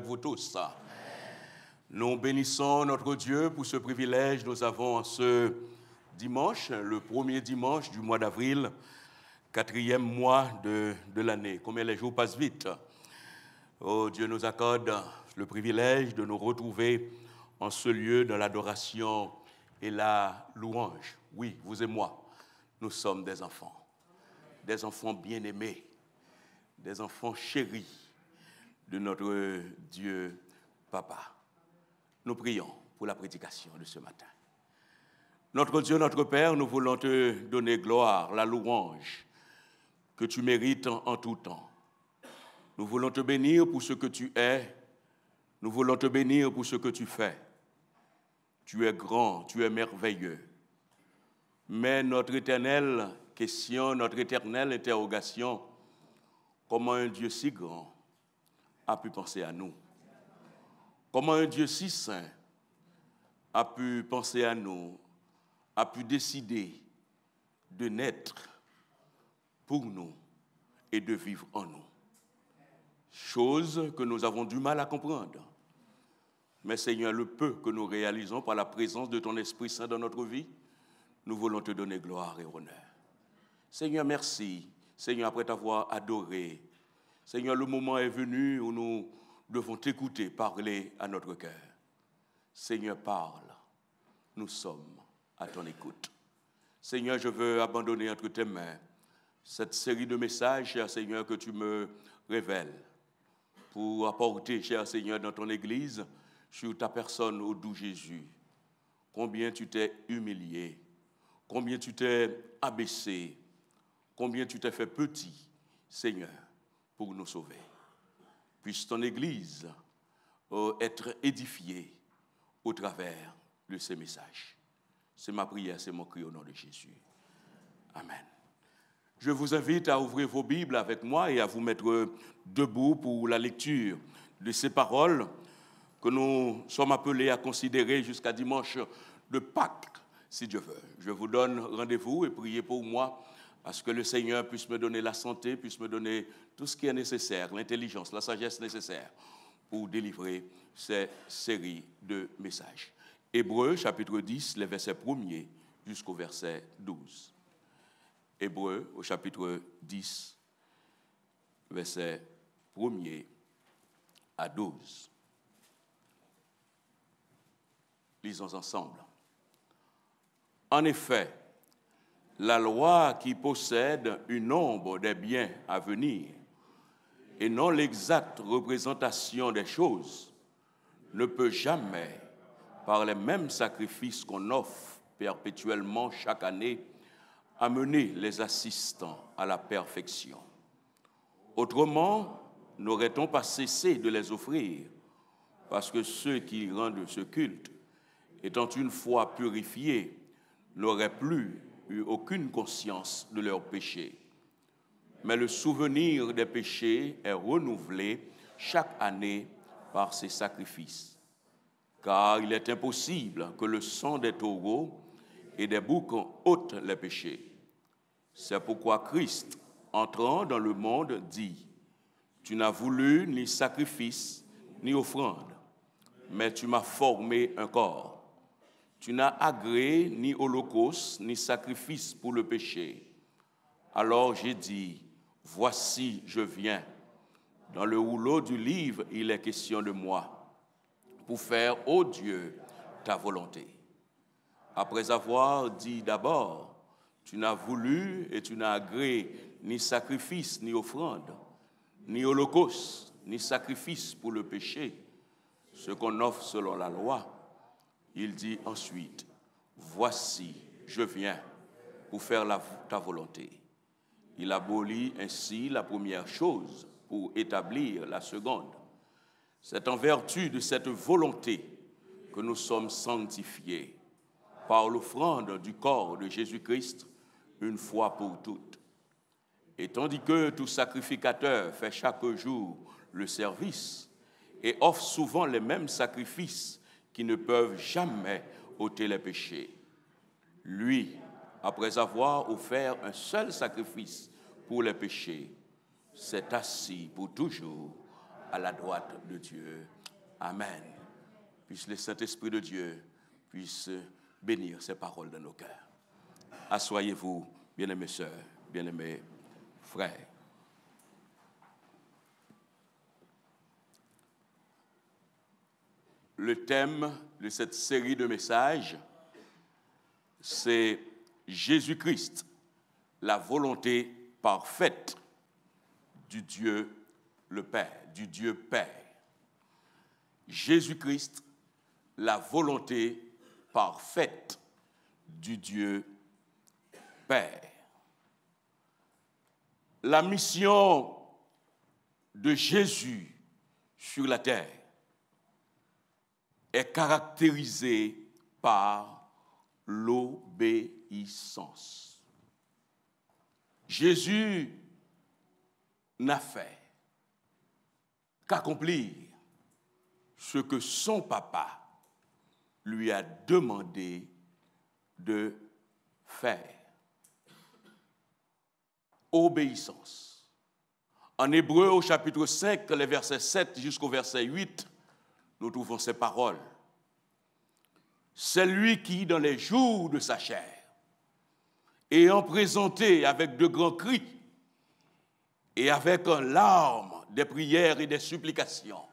vous tous. Nous bénissons notre Dieu pour ce privilège. Nous avons ce dimanche, le premier dimanche du mois d'avril, 4e mois de l'année. Combien les jours passent vite. Oh, Dieu nous accorde le privilège de nous retrouver en ce lieu dans l'adoration et la louange. Oui, vous et moi, nous sommes des enfants bien-aimés, des enfants chéris de notre Dieu Papa. Nous prions pour la prédication de ce matin. Notre Dieu, notre Père, nous voulons te donner gloire, la louange que tu mérites en tout temps. Nous voulons te bénir pour ce que tu es. Nous voulons te bénir pour ce que tu fais. Tu es grand, tu es merveilleux. Mais notre éternelle question, notre éternelle interrogation, comment un Dieu si grand a pu penser à nous? Comment un Dieu si saint a pu penser à nous, a pu décider de naître pour nous et de vivre en nous? Chose que nous avons du mal à comprendre. Mais Seigneur, le peu que nous réalisons par la présence de ton Esprit Saint dans notre vie, nous voulons te donner gloire et honneur. Seigneur, merci. Seigneur, après t'avoir adoré, Seigneur, le moment est venu où nous devons t'écouter, parler à notre cœur. Seigneur, parle. Nous sommes à ton écoute. Seigneur, je veux abandonner entre tes mains cette série de messages, cher Seigneur, que tu me révèles pour apporter, cher Seigneur, dans ton Église, sur ta personne, ô doux Jésus. Combien tu t'es humilié, combien tu t'es abaissé, combien tu t'es fait petit, Seigneur, pour nous sauver. Puisse ton Église être édifiée au travers de ces messages. C'est ma prière, c'est mon cri au nom de Jésus. Amen. Je vous invite à ouvrir vos Bibles avec moi et à vous mettre debout pour la lecture de ces paroles que nous sommes appelés à considérer jusqu'à dimanche de Pâques, si Dieu veut. Je vous donne rendez-vous et priez pour moi, à ce que le Seigneur puisse me donner la santé, puisse me donner tout ce qui est nécessaire, l'intelligence, la sagesse nécessaire pour délivrer ces séries de messages. Hébreux, chapitre 10, les versets 1er jusqu'au verset 12. Hébreux, au chapitre 10, versets 1er à 12. Lisons ensemble. En effet, la loi qui possède une ombre des biens à venir et non l'exacte représentation des choses ne peut jamais, par les mêmes sacrifices qu'on offre perpétuellement chaque année, amener les assistants à la perfection. Autrement, n'aurait-on pas cessé de les offrir, parce que ceux qui rendent ce culte, étant une fois purifiés, n'auraient plus eu aucune conscience de leurs péchés. Mais le souvenir des péchés est renouvelé chaque année par ces sacrifices. Car il est impossible que le sang des taureaux et des boucs ôte les péchés. C'est pourquoi Christ, entrant dans le monde, dit : Tu n'as voulu ni sacrifice, ni offrande, mais tu m'as formé un corps. Tu n'as agréé ni holocauste, ni sacrifice pour le péché. Alors j'ai dit : Voici, je viens. Dans le rouleau du livre, il est question de moi, pour faire, ô Dieu, ta volonté. Après avoir dit d'abord : Tu n'as voulu et tu n'as agréé ni sacrifice, ni offrande, ni holocauste, ni sacrifice pour le péché, ce qu'on offre selon la loi. Il dit ensuite : Voici, je viens pour faire ta volonté. Il abolit ainsi la première chose pour établir la seconde. C'est en vertu de cette volonté que nous sommes sanctifiés par l'offrande du corps de Jésus-Christ une fois pour toutes. Et tandis que tout sacrificateur fait chaque jour le service et offre souvent les mêmes sacrifices qui ne peuvent jamais ôter les péchés, lui, après avoir offert un seul sacrifice pour les péchés, s'est assis pour toujours à la droite de Dieu. Amen. Puisse le Saint-Esprit de Dieu puisse bénir ces paroles dans nos cœurs. Assoyez-vous, bien-aimés sœurs, bien-aimés frères. Le thème de cette série de messages, c'est Jésus-Christ, la volonté parfaite du Dieu le Père, du Dieu Père. Jésus-Christ, la volonté parfaite du Dieu Père. La mission de Jésus sur la terre est caractérisée par l'obéissance. Jésus n'a fait qu'accomplir ce que son papa lui a demandé de faire. Obéissance. En Hébreu, au chapitre 5, les versets 7 jusqu'au verset 8, nous trouvons ces paroles. C'est lui qui, dans les jours de sa chair, ayant présenté avec de grands cris et avec larmes des prières et des supplications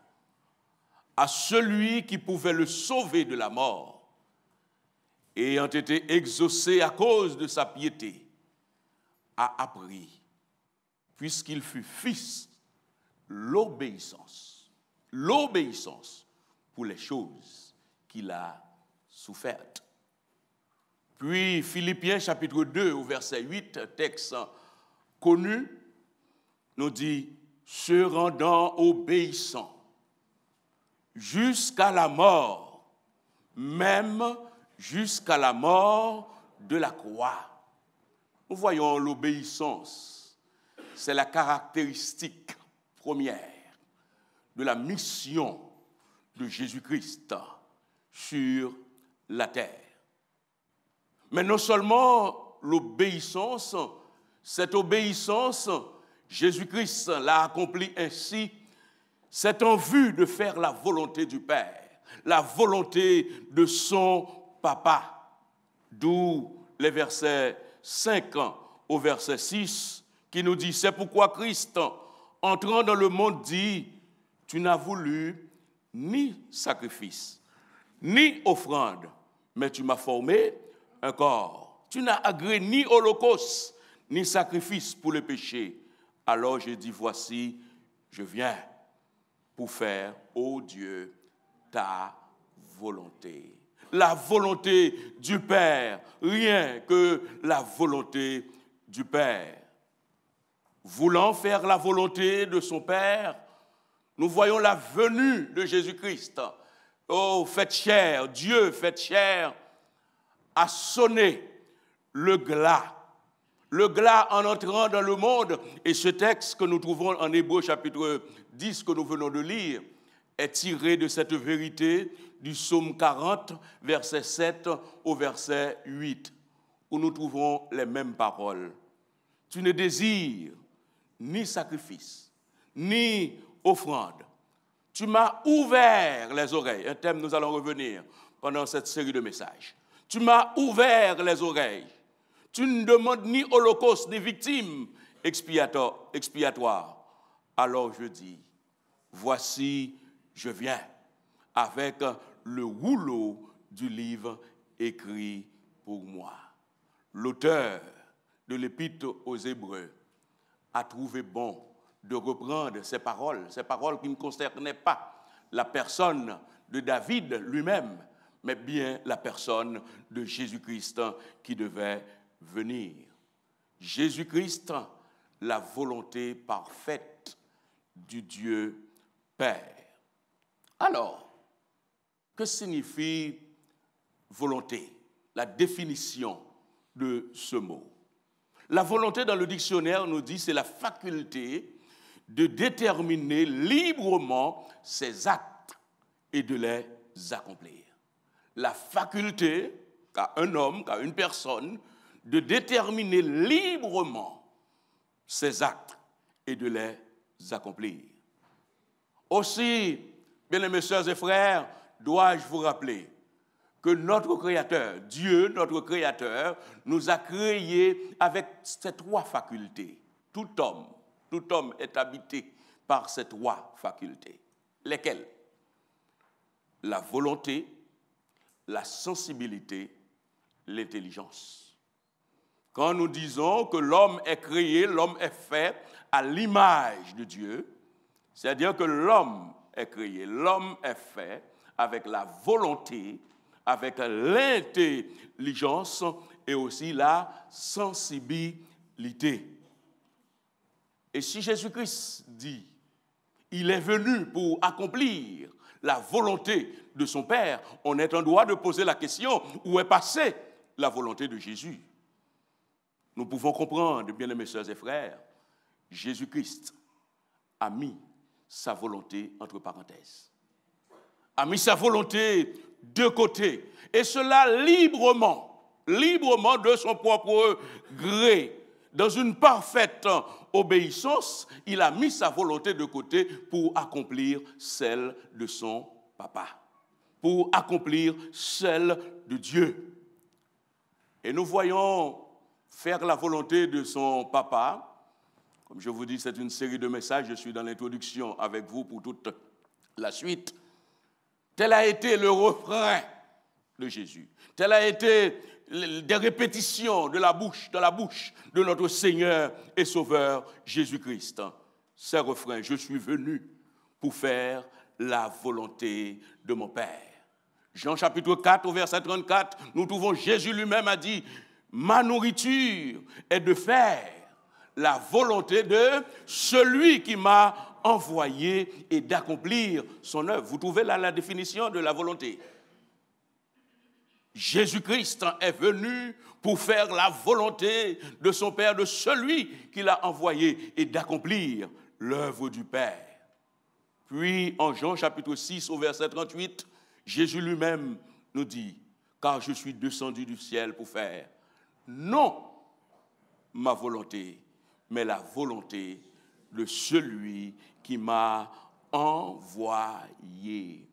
à celui qui pouvait le sauver de la mort, ayant été exaucé à cause de sa piété, a appris, puisqu'il fut fils, l'obéissance pour les choses qu'il a souffertes. Puis Philippiens chapitre 2 au verset 8, texte connu, nous dit « se rendant obéissant jusqu'à la mort, même jusqu'à la mort de la croix. » Nous voyons l'obéissance, c'est la caractéristique première de la mission de Jésus-Christ sur la terre. Mais non seulement l'obéissance, cette obéissance, Jésus-Christ l'a accomplie ainsi, c'est en vue de faire la volonté du Père, la volonté de son Papa. D'où les versets 5 au verset 6 qui nous dit, c'est pourquoi Christ, entrant dans le monde, dit, tu n'as voulu ni sacrifice, ni offrande, mais tu m'as formé un corps. Tu n'as agréé ni holocauste, ni sacrifice pour le péché. Alors j'ai dit, voici, je viens pour faire, ô Dieu, ta volonté. La volonté du Père, rien que la volonté du Père. Voulant faire la volonté de son Père, nous voyons la venue de Jésus-Christ. Oh, faites chair, Dieu, faites chair, a sonné le glas en entrant dans le monde. Et ce texte que nous trouvons en Hébreu chapitre 10 que nous venons de lire est tiré de cette vérité du psaume 40, verset 7 au verset 8, où nous trouvons les mêmes paroles. Tu ne désires ni sacrifice, ni offrande. Tu m'as ouvert les oreilles, un thème nous allons revenir pendant cette série de messages. Tu m'as ouvert les oreilles. Tu ne demandes ni holocauste, ni victime expiatoire. Alors je dis, voici, je viens avec le rouleau du livre écrit pour moi. L'auteur de l'Épître aux Hébreux a trouvé bon de reprendre ces paroles qui ne concernaient pas la personne de David lui-même, mais bien la personne de Jésus-Christ qui devait venir. Jésus-Christ, la volonté parfaite du Dieu Père. Alors, que signifie volonté? La définition de ce mot. La volonté dans le dictionnaire nous dit c'est la faculté de déterminer librement ses actes et de les accomplir. La faculté qu'a un homme, qu'a une personne, de déterminer librement ses actes et de les accomplir. Aussi, bien-aimés sœurs et frères, dois-je vous rappeler que notre Créateur, Dieu, notre Créateur, nous a créés avec ces trois facultés. Tout homme est habité par ces trois facultés. Lesquelles? La volonté, la sensibilité, l'intelligence. Quand nous disons que l'homme est créé, l'homme est fait à l'image de Dieu, c'est-à-dire que l'homme est créé, l'homme est fait avec la volonté, avec l'intelligence et aussi la sensibilité. Et si Jésus-Christ dit, il est venu pour accomplir la volonté de son Père, on est en droit de poser la question, où est passée la volonté de Jésus? Nous pouvons comprendre, bien-aimés sœurs et frères, Jésus-Christ a mis sa volonté entre parenthèses, a mis sa volonté de côté, et cela librement de son propre gré, dans une parfaite obéissance. Il a mis sa volonté de côté pour accomplir celle de son Papa, pour accomplir celle de Dieu. Et nous voyons faire la volonté de son Papa. Comme je vous dis, c'est une série de messages, je suis dans l'introduction avec vous pour toute la suite. Tel a été le refrain de Jésus. Tel a été des répétitions dans la bouche de notre Seigneur et Sauveur Jésus-Christ. Ces refrains, je suis venu pour faire la volonté de mon Père. Jean chapitre 4, au verset 34, nous trouvons Jésus lui-même a dit, ma nourriture est de faire la volonté de celui qui m'a envoyé et d'accomplir son œuvre. Vous trouvez là la définition de la volonté. Jésus-Christ est venu pour faire la volonté de son Père, de celui qui l'a envoyé et d'accomplir l'œuvre du Père. Puis en Jean chapitre 6 au verset 38, Jésus lui-même nous dit, car je suis descendu du ciel pour faire non ma volonté, mais la volonté de celui qui m'a envoyé.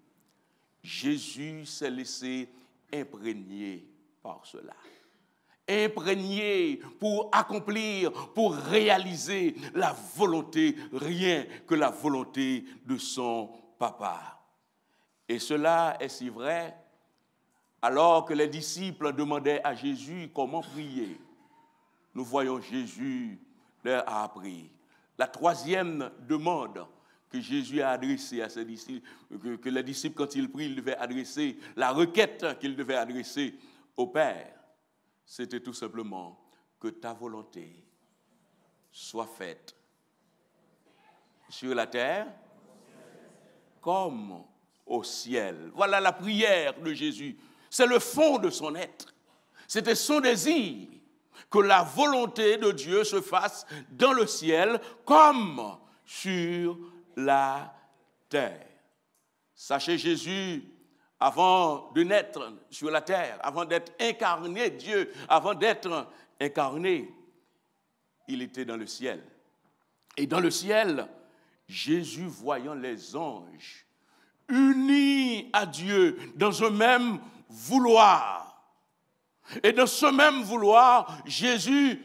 Jésus s'est laissé imprégné par cela. Imprégné pour accomplir, pour réaliser la volonté, rien que la volonté de son Papa. Et cela est si vrai, alors que les disciples demandaient à Jésus comment prier. Nous voyons Jésus leur a appris. La troisième demande que Jésus a adressée à ses disciples, que les disciples, quand ils prient, ils devaient adresser, la requête qu'ils devaient adresser au Père, c'était tout simplement que ta volonté soit faite sur la terre comme au ciel. Voilà la prière de Jésus. C'est le fond de son être. C'était son désir que la volonté de Dieu se fasse dans le ciel comme sur la terre. Sachez, Jésus, avant de naître sur la terre, avant d'être incarné, Dieu, avant d'être incarné, il était dans le ciel. Et dans le ciel, Jésus, voyant les anges unis à Dieu dans un même vouloir. Et dans ce même vouloir, Jésus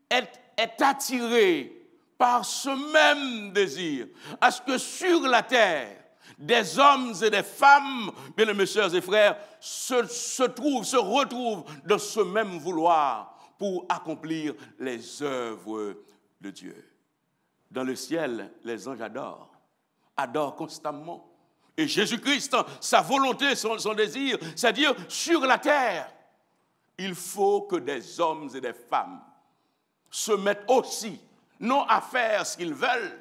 est attiré par ce même désir, à ce que sur la terre, des hommes et des femmes, bien-aimés sœurs et frères, se retrouvent dans ce même vouloir pour accomplir les œuvres de Dieu. Dans le ciel, les anges adorent constamment. Et Jésus-Christ, sa volonté, son désir, c'est-à-dire sur la terre, il faut que des hommes et des femmes se mettent aussi, non à faire ce qu'ils veulent,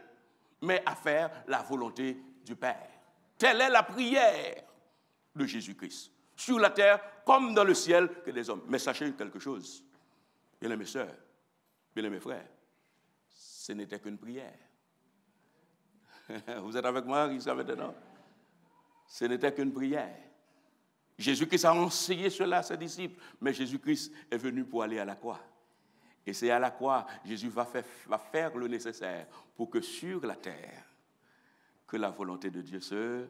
mais à faire la volonté du Père. Telle est la prière de Jésus-Christ, sur la terre comme dans le ciel que des hommes. Mais sachez quelque chose, bien-aimés sœurs, bien-aimés frères, ce n'était qu'une prière. Vous êtes avec moi ici maintenant? Ce n'était qu'une prière. Jésus-Christ a enseigné cela à ses disciples, mais Jésus-Christ est venu pour aller à la croix. Et c'est à la croix, Jésus va faire le nécessaire pour que sur la terre, que la volonté de Dieu se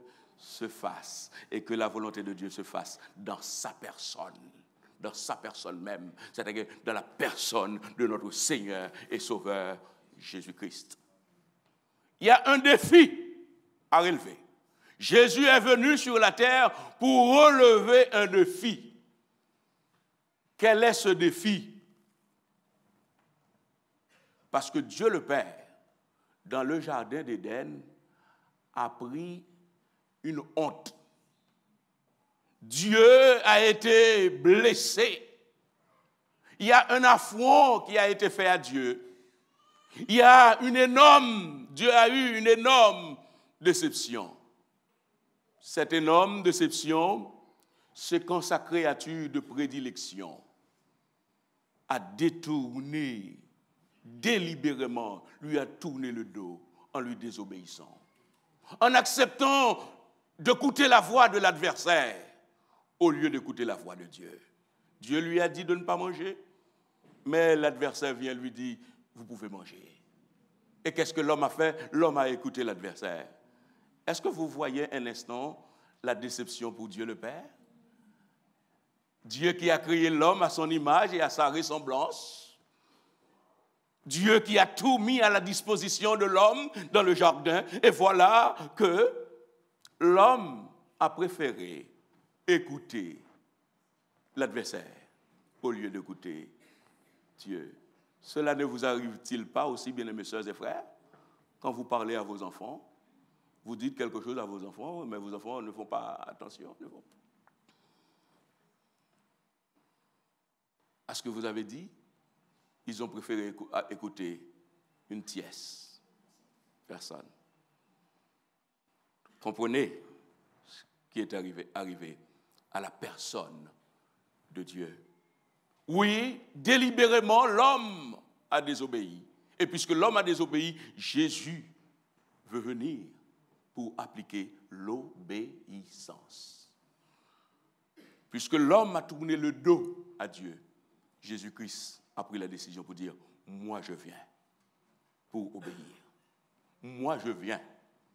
fasse, et que la volonté de Dieu se fasse dans sa personne même, c'est-à-dire dans la personne de notre Seigneur et Sauveur Jésus-Christ. Il y a un défi à relever. Jésus est venu sur la terre pour relever un défi. Quel est ce défi? Parce que Dieu le Père, dans le jardin d'Éden, a pris une honte. Dieu a été blessé. Il y a un affront qui a été fait à Dieu. Dieu a eu une énorme déception. Cette énorme déception, c'est quand sa créature de prédilection a détourné, délibérément, lui a tourné le dos en lui désobéissant. En acceptant d'écouter la voix de l'adversaire au lieu d'écouter la voix de Dieu. Dieu lui a dit de ne pas manger, mais l'adversaire vient lui dire, vous pouvez manger. Et qu'est-ce que l'homme a fait? L'homme a écouté l'adversaire. Est-ce que vous voyez un instant la déception pour Dieu le Père? Dieu qui a créé l'homme à son image et à sa ressemblance. Dieu qui a tout mis à la disposition de l'homme dans le jardin. Et voilà que l'homme a préféré écouter l'adversaire au lieu d'écouter Dieu. Cela ne vous arrive-t-il pas aussi, bien-aimés sœurs et frères, quand vous parlez à vos enfants, vous dites quelque chose à vos enfants, mais vos enfants ne font pas attention, ne font pas à ce que vous avez dit? Ils ont préféré écouter une tierce personne. Comprenez ce qui est arrivé à la personne de Dieu. Oui, délibérément, l'homme a désobéi. Et puisque l'homme a désobéi, Jésus veut venir pour appliquer l'obéissance. Puisque l'homme a tourné le dos à Dieu, Jésus-Christ a pris la décision pour dire, moi je viens pour obéir. Moi je viens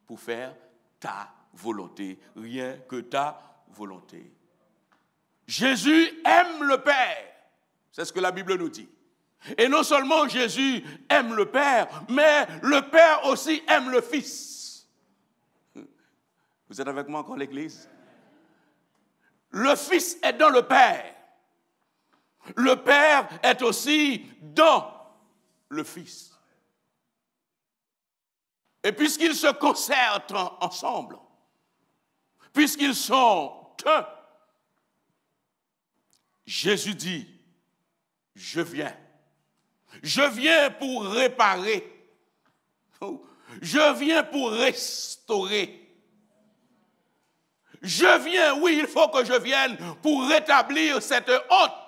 pour faire ta volonté, rien que ta volonté. Jésus aime le Père, c'est ce que la Bible nous dit. Et non seulement Jésus aime le Père, mais le Père aussi aime le Fils. Vous êtes avec moi encore l'Église? Le Fils est dans le Père. Le Père est aussi dans le Fils. Et puisqu'ils se concertent ensemble, puisqu'ils sont un, Jésus dit, je viens. Je viens pour réparer. Je viens pour restaurer. Je viens, oui, il faut que je vienne pour rétablir cette honte.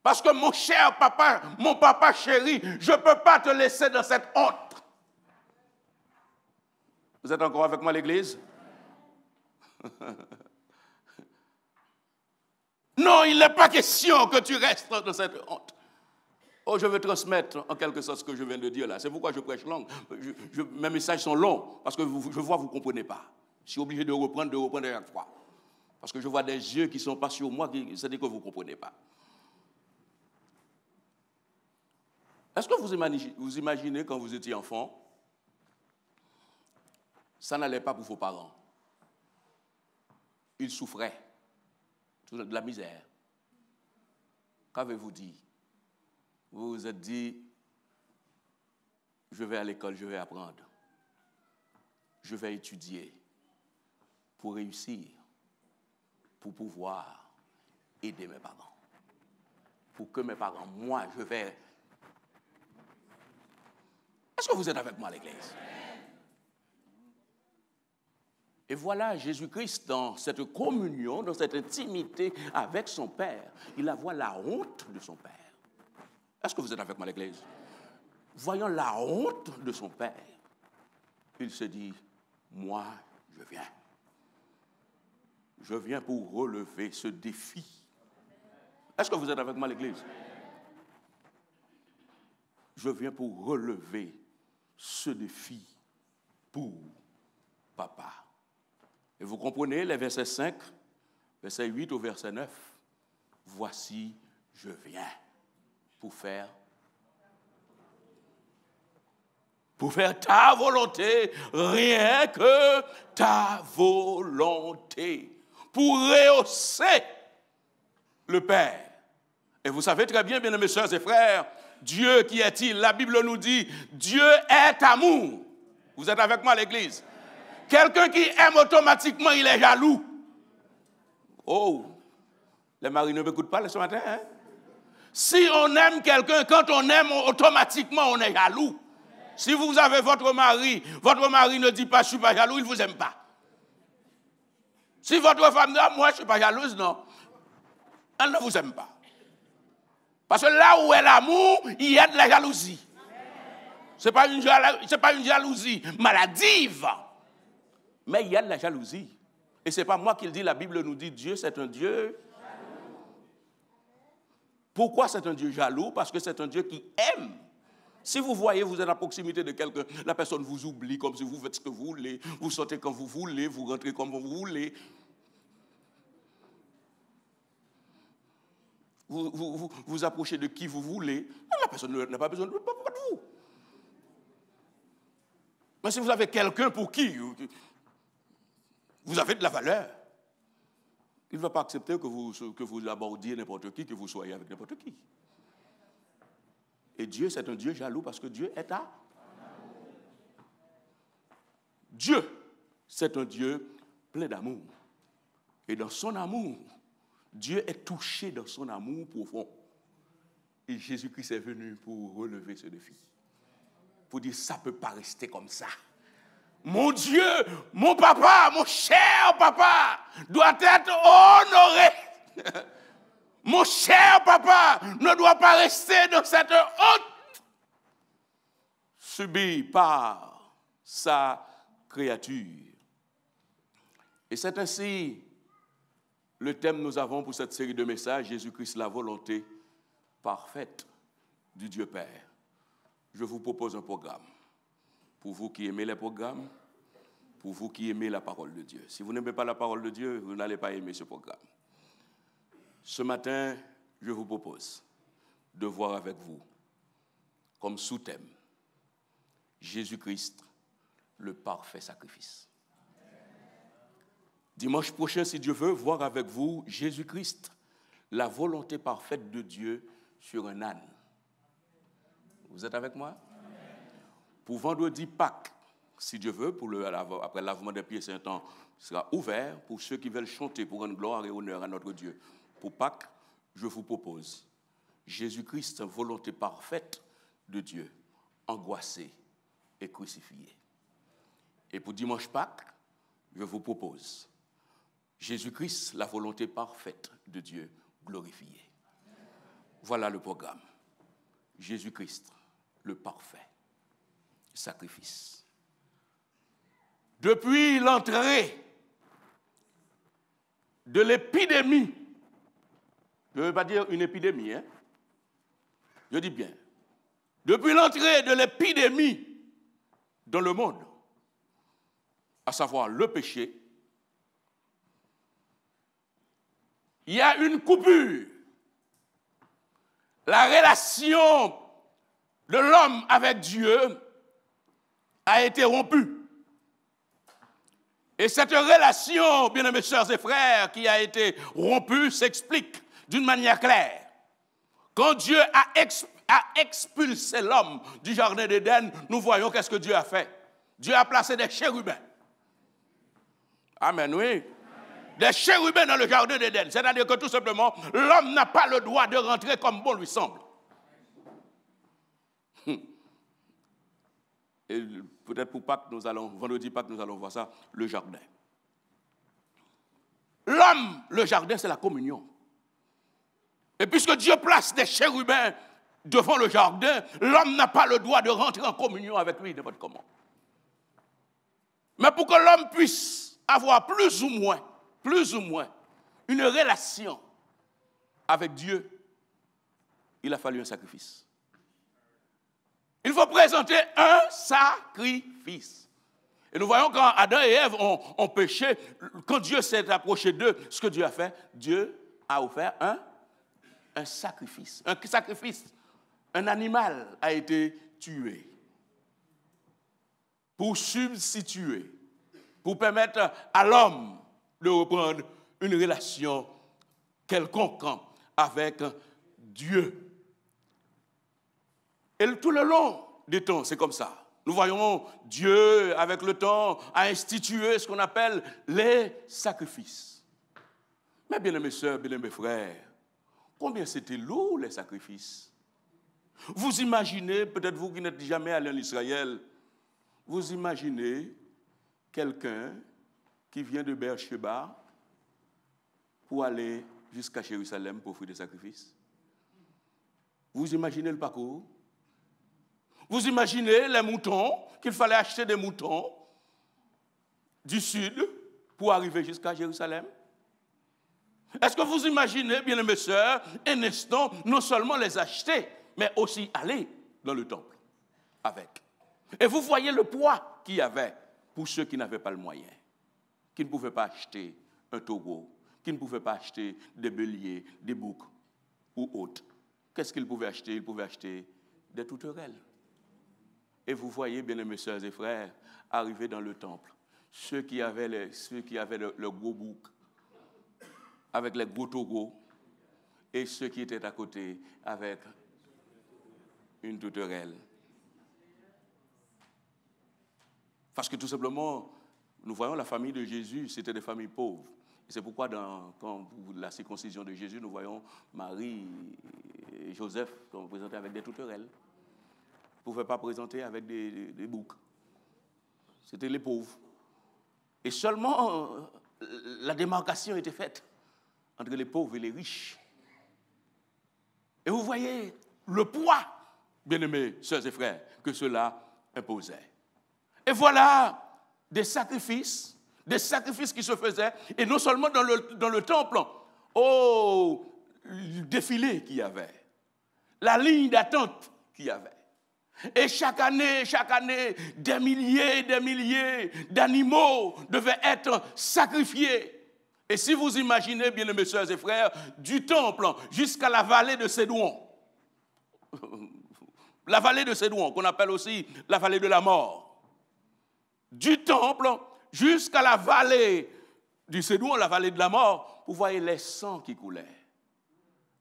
Parce que mon cher papa, mon papa chéri, je ne peux pas te laisser dans cette honte. Vous êtes encore avec moi, l'Église? Non, il n'est pas question que tu restes dans cette honte. Oh, je veux transmettre en quelque sorte ce que je viens de dire là. C'est pourquoi je prêche langue. Mes messages sont longs, parce que je vois que vous ne comprenez pas. Je suis obligé de reprendre à chaque fois. Parce que je vois des yeux qui ne sont pas sur moi, c'est-à-dire que vous ne comprenez pas. Est-ce que vous imaginez quand vous étiez enfant, ça n'allait pas pour vos parents? Ils souffraient de la misère. Qu'avez-vous dit? Vous vous êtes dit, je vais à l'école, je vais apprendre. Je vais étudier pour réussir, pour pouvoir aider mes parents. Pour que mes parents, moi, je vais... Est-ce que vous êtes avec moi à l'Église? Et voilà Jésus-Christ dans cette communion, dans cette intimité avec son Père. Il voit la honte de son Père. Est-ce que vous êtes avec moi à l'Église? Voyant la honte de son Père, il se dit, moi, je viens. Je viens pour relever ce défi. Est-ce que vous êtes avec moi à l'Église? Je viens pour relever ce défi pour papa. Et vous comprenez les versets 5, verset 8 au verset 9. Voici, je viens pour faire ta volonté, rien que ta volonté, pour rehausser le Père. Et vous savez très bien, bien-aimés sœurs et frères, Dieu qui est-il? La Bible nous dit, Dieu est amour. Vous êtes avec moi à l'église? Quelqu'un qui aime automatiquement, il est jaloux. Oh, les maris ne m'écoutent pas ce matin, hein? Si on aime quelqu'un, quand on aime, automatiquement, on est jaloux. Si vous avez votre mari ne dit pas « je ne suis pas jaloux », il ne vous aime pas. Si votre femme dit « moi je ne suis pas jalouse », non, elle ne vous aime pas. Parce que là où est l'amour, il y a de la jalousie. Ce n'est pas une jalousie maladive, mais il y a de la jalousie. Et ce n'est pas moi qui le dis, la Bible nous dit Dieu c'est un Dieu jaloux. Pourquoi c'est un Dieu jaloux? Parce que c'est un Dieu qui aime. Si vous voyez, vous êtes à proximité de quelqu'un, la personne vous oublie comme si vous faites ce que vous voulez, vous sortez quand vous voulez, vous rentrez comme vous voulez. Vous approchez de qui vous voulez. La personne n'a pas besoin de vous. Mais si vous avez quelqu'un pour qui vous avez de la valeur, il ne va pas accepter que vous abordiez n'importe qui, que vous soyez avec n'importe qui. Et Dieu, c'est un Dieu jaloux parce que Dieu est à Dieu, c'est un Dieu plein d'amour. Et dans son amour, Dieu est touché dans son amour profond. Et Jésus-Christ est venu pour relever ce défi. Pour dire, ça ne peut pas rester comme ça. Mon Dieu, mon papa, mon cher papa, doit être honoré. Mon cher papa ne doit pas rester dans cette honte subie par sa créature. Et c'est ainsi le thème que nous avons pour cette série de messages, Jésus-Christ, la volonté parfaite du Dieu Père. Je vous propose un programme. Pour vous qui aimez les programmes, pour vous qui aimez la parole de Dieu. Si vous n'aimez pas la parole de Dieu, vous n'allez pas aimer ce programme. Ce matin, je vous propose de voir avec vous, comme sous-thème, Jésus-Christ, le parfait sacrifice. Dimanche prochain, si Dieu veut, voir avec vous Jésus-Christ, la volonté parfaite de Dieu sur un âne. Vous êtes avec moi? Pour vendredi Pâques, si Dieu veut, après le lavement des pieds, c'est un temps sera ouvert pour ceux qui veulent chanter pour rendre gloire et honneur à notre Dieu. Pour Pâques, je vous propose Jésus-Christ, volonté parfaite de Dieu, angoissé et crucifié. Et pour dimanche Pâques, je vous propose Jésus-Christ, la volonté parfaite de Dieu, glorifié. Voilà le programme. Jésus-Christ, le parfait sacrifice. Depuis l'entrée de l'épidémie, je ne veux pas dire une épidémie, hein? Je dis bien, depuis l'entrée de l'épidémie dans le monde, à savoir le péché, il y a une coupure. La relation de l'homme avec Dieu a été rompue. Et cette relation, bien-aimés sœurs et frères, qui a été rompue, s'explique d'une manière claire. Quand Dieu a expulsé l'homme du jardin d'Éden, nous voyons qu'est-ce que Dieu a fait. Dieu a placé des chérubins. Amen, oui. Des chérubins dans le jardin d'Éden. C'est-à-dire que tout simplement, l'homme n'a pas le droit de rentrer comme bon lui semble. Et peut-être pour Pâques, vendredi Pâques, nous allons voir ça, le jardin. L'homme, le jardin, c'est la communion. Et puisque Dieu place des chérubins devant le jardin, l'homme n'a pas le droit de rentrer en communion avec lui, n'importe comment. Mais pour que l'homme puisse avoir plus ou moins, une relation avec Dieu, il a fallu un sacrifice. Il faut présenter un sacrifice. Et nous voyons quand Adam et Ève ont péché, quand Dieu s'est approché d'eux, ce que Dieu a fait, Dieu a offert un sacrifice. Un sacrifice. Un animal a été tué pour substituer, pour permettre à l'homme de reprendre une relation quelconque avec Dieu. Et tout le long des temps, c'est comme ça. Nous voyons Dieu, avec le temps, a institué ce qu'on appelle les sacrifices. Mais bien-aimés sœurs, bien-aimés frères, combien c'était lourd les sacrifices? Vous imaginez, peut-être vous qui n'êtes jamais allé en Israël, vous imaginez quelqu'un qui vient de Beersheba pour aller jusqu'à Jérusalem pour offrir des sacrifices? Vous imaginez le parcours? Vous imaginez les moutons, qu'il fallait acheter des moutons du sud pour arriver jusqu'à Jérusalem? Est-ce que vous imaginez, bien-aimés sœurs, un instant, non seulement les acheter, mais aussi aller dans le temple avec? Et vous voyez le poids qu'il y avait pour ceux qui n'avaient pas le moyen, qui ne pouvaient pas acheter un taureau, qui ne pouvaient pas acheter des béliers, des boucs ou autres. Qu'est-ce qu'ils pouvaient acheter? Ils pouvaient acheter des tourterelles. Et vous voyez, bien-aimés sœurs et frères, arriver dans le temple, ceux qui avaient le gros bouc, avec les gros taureaux, et ceux qui étaient à côté avec une tourterelle. Parce que tout simplement, nous voyons la famille de Jésus, c'était des familles pauvres. Et c'est pourquoi quand la circoncision de Jésus, nous voyons Marie et Joseph qu'on présentait avec des tourterelles. Ils ne pouvaient pas présenter avec des boucs. C'était les pauvres. Et seulement la démarcation était faite entre les pauvres et les riches. Et vous voyez le poids, bien-aimés sœurs et frères, que cela imposait. Et voilà des sacrifices qui se faisaient, et non seulement dans le temple, le défilé qu'il y avait, la ligne d'attente qu'il y avait. Et chaque année, des milliers d'animaux devaient être sacrifiés. Et si vous imaginez, bien-aimés sœurs et frères, du temple jusqu'à la vallée de Cédouan, la vallée de Cédouan, qu'on appelle aussi la vallée de la mort, du temple jusqu'à la vallée du Cédouan, la vallée de la mort, vous voyez les sangs qui coulaient,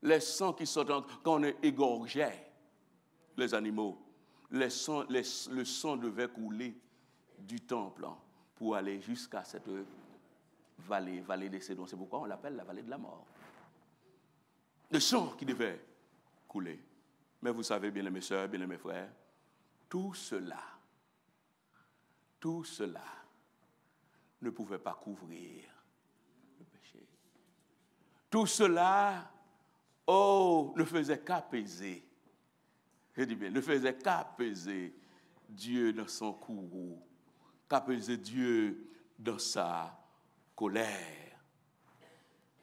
les sangs qui sortaient quand on égorgeait les animaux. Le sang devait couler du temple pour aller jusqu'à cette vallée des Cédons. C'est pourquoi on l'appelle la vallée de la mort. Le sang qui devait couler. Mais vous savez, bien mes sœurs, bien mes frères, tout cela ne pouvait pas couvrir le péché. Tout cela, ne faisait qu'apaiser. Je dis bien, ne faisait qu'apaiser Dieu dans son courroux, qu'apaiser Dieu dans sa colère.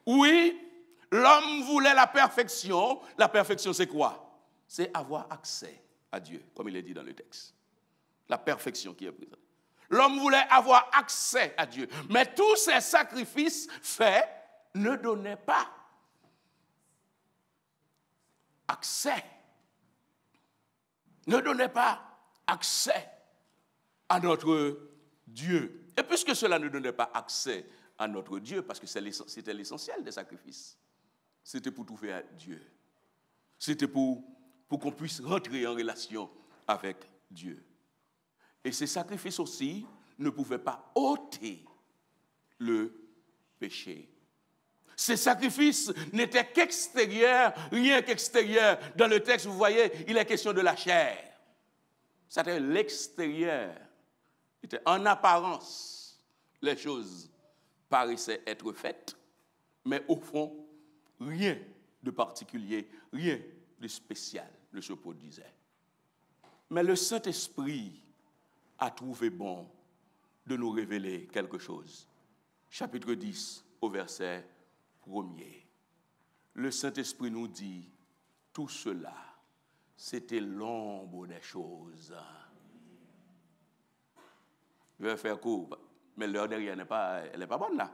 Oui, l'homme voulait la perfection. La perfection, c'est quoi? C'est avoir accès à Dieu, comme il est dit dans le texte. La perfection qui est présente. L'homme voulait avoir accès à Dieu. Mais tous ces sacrifices faits ne donnaient pas accès. Ne donnait pas accès à notre Dieu. Et puisque cela ne donnait pas accès à notre Dieu, parce que c'était l'essentiel des sacrifices, c'était pour trouver à Dieu. C'était pour qu'on puisse rentrer en relation avec Dieu. Et ces sacrifices aussi ne pouvaient pas ôter le péché. Ces sacrifices n'étaient qu'extérieurs, rien qu'extérieur. Dans le texte, vous voyez, il est question de la chair. C'est-à-dire l'extérieur. En apparence, les choses paraissaient être faites, mais au fond, rien de particulier, rien de spécial ne se produisait. Mais le Saint-Esprit a trouvé bon de nous révéler quelque chose. Chapitre 10, au verset 1er. Le Saint-Esprit nous dit, tout cela, c'était l'ombre des choses. Je vais faire court, mais l'heure derrière elle n'est pas bonne là.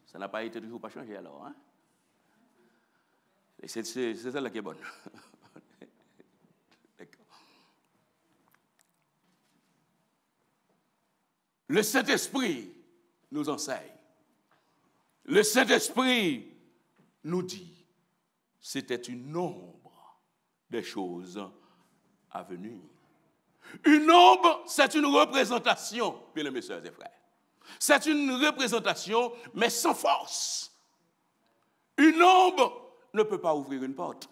Ça n'a pas été toujours pas changé alors. Hein? Et c'est celle-là qui est bonne. Le Saint-Esprit nous enseigne. Le Saint-Esprit nous dit, c'était une ombre des choses à venir. Une ombre, c'est une représentation, bien mes sœurs et frères. C'est une représentation, mais sans force. Une ombre ne peut pas ouvrir une porte.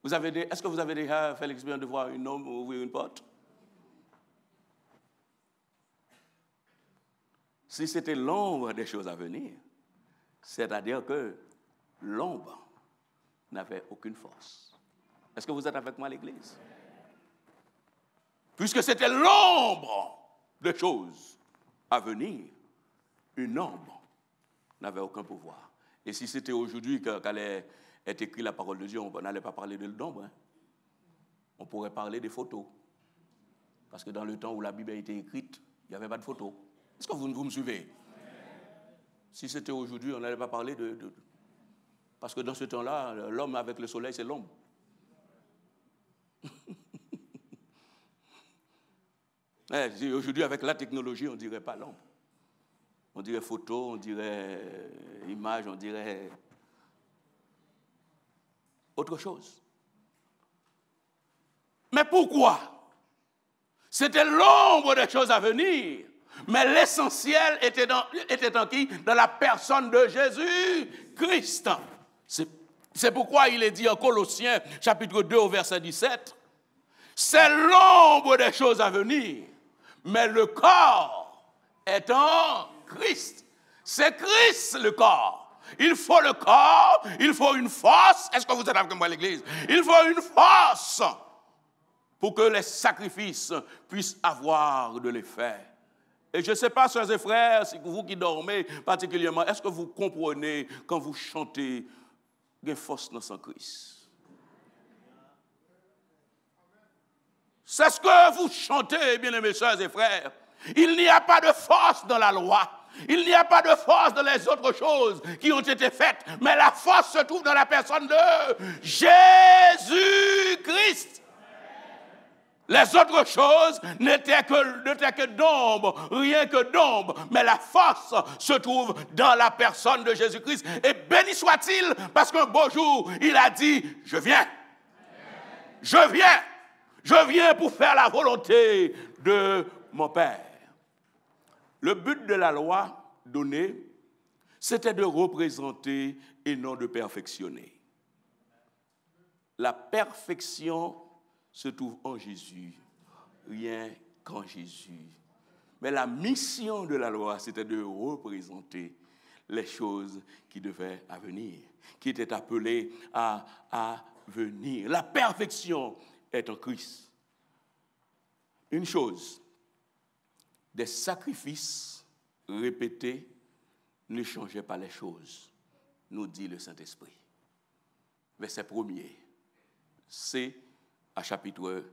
Est-ce que vous avez déjà fait l'expérience de voir une ombre ouvrir une porte? Si c'était l'ombre des choses à venir, c'est-à-dire que l'ombre n'avait aucune force. Est-ce que vous êtes avec moi à l'église? Puisque c'était l'ombre des choses à venir, une ombre n'avait aucun pouvoir. Et si c'était aujourd'hui qu'allait être écrite la parole de Dieu, on n'allait pas parler de l'ombre. Hein? On pourrait parler des photos. Parce que dans le temps où la Bible a été écrite, il n'y avait pas de photos. Est-ce que vous me suivez? Si c'était aujourd'hui, on n'allait pas parler de... Parce que dans ce temps-là, l'homme avec le soleil, c'est l'ombre. Aujourd'hui, avec la technologie, on ne dirait pas l'ombre. On dirait photo, on dirait image, on dirait autre chose. Mais pourquoi? C'était l'ombre des choses à venir. Mais l'essentiel était en qui? Dans la personne de Jésus-Christ. C'est pourquoi il est dit en Colossiens, chapitre 2, au verset 17, c'est l'ombre des choses à venir, mais le corps est en Christ. C'est Christ le corps. Il faut le corps, il faut une force. Est-ce que vous êtes avec moi à l'église? Il faut une force pour que les sacrifices puissent avoir de l'effet. Et je ne sais pas, sœurs et frères, si vous qui dormez particulièrement, est-ce que vous comprenez quand vous chantez « Gain force dans son Christ ». C'est ce que vous chantez, bien-aimés sœurs et frères. Il n'y a pas de force dans la loi. Il n'y a pas de force dans les autres choses qui ont été faites. Mais la force se trouve dans la personne de Jésus-Christ. Les autres choses n'étaient que d'ombre, rien que d'ombre. Mais la force se trouve dans la personne de Jésus-Christ. Et béni soit-il, parce qu'un beau jour, il a dit, je viens. Je viens. Je viens pour faire la volonté de mon Père. Le but de la loi donnée, c'était de représenter et non de perfectionner. La perfection se trouve en Jésus, rien qu'en Jésus. Mais la mission de la loi, c'était de représenter les choses qui devaient venir, qui étaient appelées à venir. La perfection est en Christ. Une chose, des sacrifices répétés ne changeaient pas les choses, nous dit le Saint-Esprit. Verset 1er, c'est à chapitre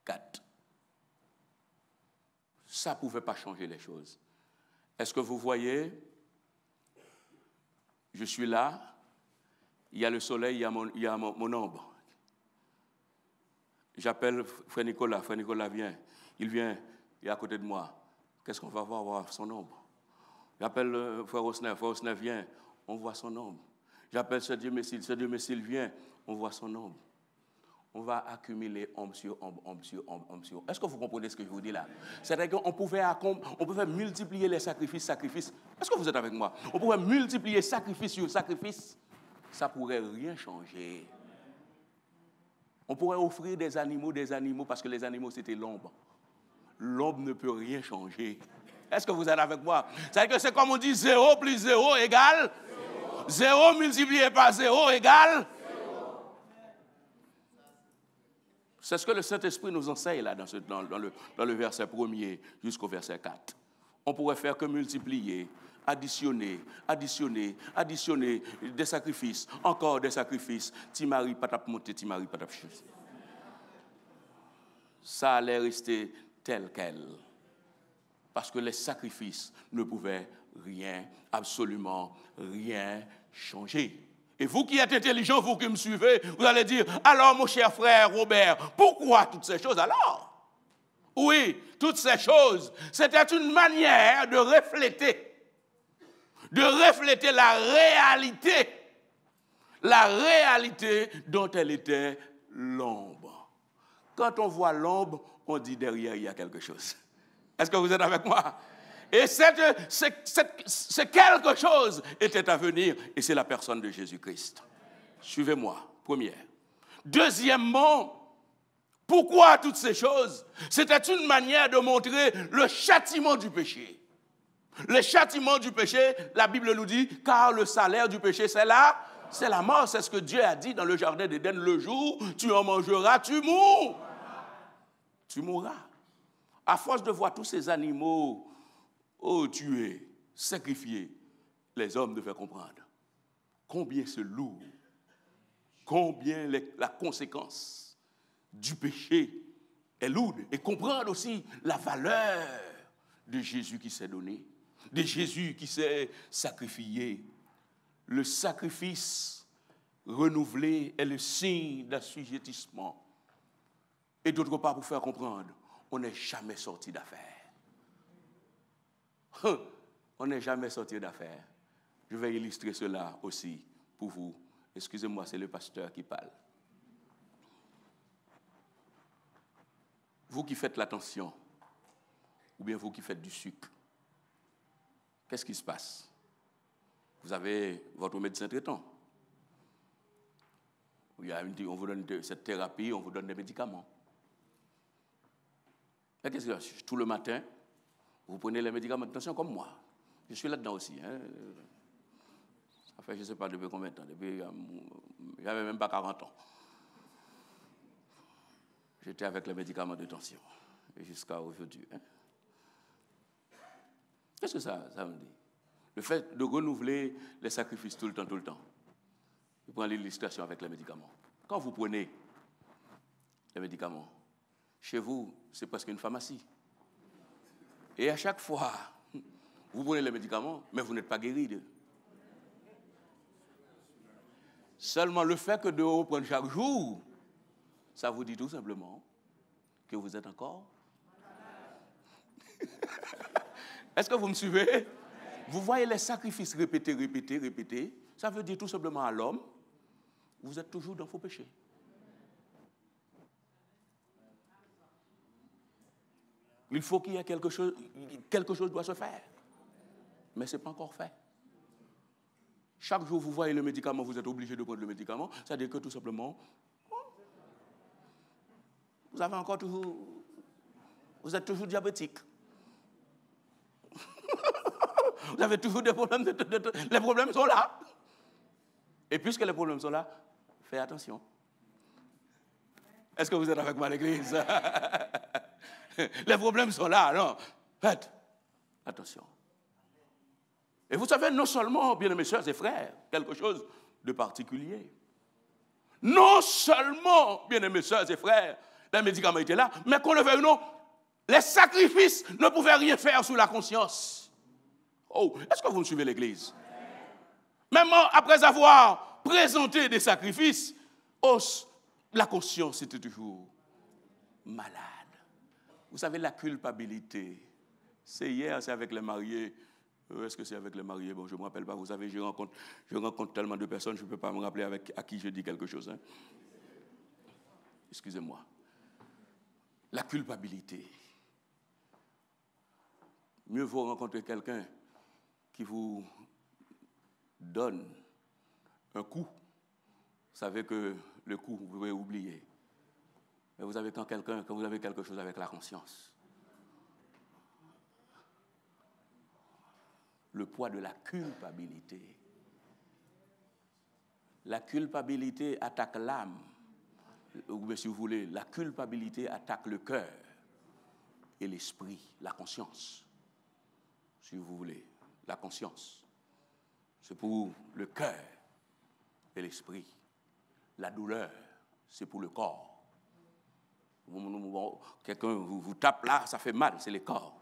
4. Ça ne pouvait pas changer les choses. Est-ce que vous voyez? Je suis là, il y a le soleil, il y a mon ombre. J'appelle frère Nicolas vient. Il vient, il est à côté de moi. Qu'est-ce qu'on va voir? On va voir son ombre. J'appelle frère Osner vient, on voit son ombre. J'appelle Sœur Dieu Messil vient, on voit son ombre. On va accumuler ombre sur ombre, ombre sur ombre, ombre sur ombre. Est-ce que vous comprenez ce que je vous dis là? C'est-à-dire qu'on pouvait multiplier les sacrifices. Est-ce que vous êtes avec moi? On pouvait multiplier sacrifice sur sacrifice. Ça ne pourrait rien changer. On pourrait offrir des animaux parce que les animaux, c'était l'ombre. L'ombre ne peut rien changer. Est-ce que vous êtes avec moi? C'est-à-dire que c'est comme on dit 0 plus 0 égale 0 multiplié par 0 égale 0. C'est ce que le Saint-Esprit nous enseigne là dans le verset 1er jusqu'au verset 4. On pourrait faire que multiplier, additionner des sacrifices, encore des sacrifices. Timari patap monter, timari patap chuter. Ça allait rester tel quel. parce que les sacrifices ne pouvaient rien, absolument rien changer. Et vous qui êtes intelligents, vous qui me suivez, vous allez dire, alors mon cher frère Robert, pourquoi toutes ces choses alors? Oui, toutes ces choses, c'était une manière de refléter la réalité dont elle était l'ombre. Quand on voit l'ombre, on dit derrière il y a quelque chose. Est-ce que vous êtes avec moi? Et ce quelque chose était à venir, et c'est la personne de Jésus-Christ. Suivez-moi, première. Deuxièmement, pourquoi toutes ces choses? C'était une manière de montrer le châtiment du péché. Le châtiment du péché, la Bible nous dit, car le salaire du péché, c'est la mort. C'est ce que Dieu a dit dans le jardin d'Éden. Le jour, tu en mangeras, tu mourras. À force de voir tous ces animaux tués, sacrifiés, les hommes devaient comprendre combien c'est lourd, combien la conséquence du péché est lourde, et comprendre aussi la valeur de Jésus qui s'est donné, de Jésus qui s'est sacrifié. Le sacrifice renouvelé est le signe d'assujettissement. Et d'autre part, pour faire comprendre, on n'est jamais sorti d'affaire. On n'est jamais sorti d'affaire. Je vais illustrer cela aussi pour vous. Excusez-moi, c'est le pasteur qui parle. Vous qui faites l'attention, ou bien vous qui faites du sucre, qu'est-ce qui se passe? Vous avez votre médecin traitant. On vous donne cette thérapie, on vous donne des médicaments. Et qu'est-ce que c'est? Tout le matin, vous prenez les médicaments de tension comme moi. Je suis là-dedans aussi. Hein. Ça fait je ne sais pas depuis combien de temps. J'avais même pas 40 ans. J'étais avec les médicaments de tension. Et jusqu'à aujourd'hui. Hein. Qu'est-ce que ça me dit? Le fait de renouveler les sacrifices tout le temps. Je prends l'illustration avec les médicaments. Quand vous prenez les médicaments, chez vous, c'est presque une pharmacie. Et à chaque fois, vous prenez les médicaments, mais vous n'êtes pas guéri d'eux. Seulement le fait que de reprendre chaque jour, ça vous dit tout simplement que vous êtes encore. Est-ce que vous me suivez? Vous voyez les sacrifices répétés, ça veut dire tout simplement à l'homme, vous êtes toujours dans vos péchés. Il faut qu'il y ait quelque chose doit se faire. Mais ce n'est pas encore fait. Chaque jour, vous voyez le médicament, vous êtes obligé de prendre le médicament, c'est-à-dire que tout simplement, vous êtes toujours diabétique. Vous avez toujours des problèmes, les problèmes sont là. Et puisque les problèmes sont là, faites attention. Est-ce que vous êtes avec moi à l'église? Les problèmes sont là, non? Faites attention. Et vous savez, non seulement, bien-aimés sœurs et frères, quelque chose de particulier. Non seulement, bien-aimés sœurs et frères, les médicaments étaient là, mais qu'on le veuille ou non, les sacrifices ne pouvaient rien faire sous la conscience. Oh, est-ce que vous me suivez l'église? Même après avoir présenté des sacrifices, la conscience était toujours malade. Vous savez, la culpabilité, c'est hier, c'est avec les mariés. Est-ce que c'est avec les mariés? Bon, je ne me rappelle pas. Vous savez, je rencontre tellement de personnes, je ne peux pas me rappeler à qui je dis quelque chose. Hein. Excusez-moi. La culpabilité. Mieux vaut rencontrer quelqu'un qui vous donne un coup. Vous savez que le coup, vous pouvez oublier. Mais vous avez quand vous avez quelque chose avec la conscience. Le poids de la culpabilité. La culpabilité attaque l'âme. Ou si vous voulez, la culpabilité attaque le cœur et l'esprit, la conscience. Si vous voulez, la conscience. C'est pour le cœur et l'esprit. La douleur, c'est pour le corps. Quelqu'un vous tape là, ça fait mal, c'est le corps.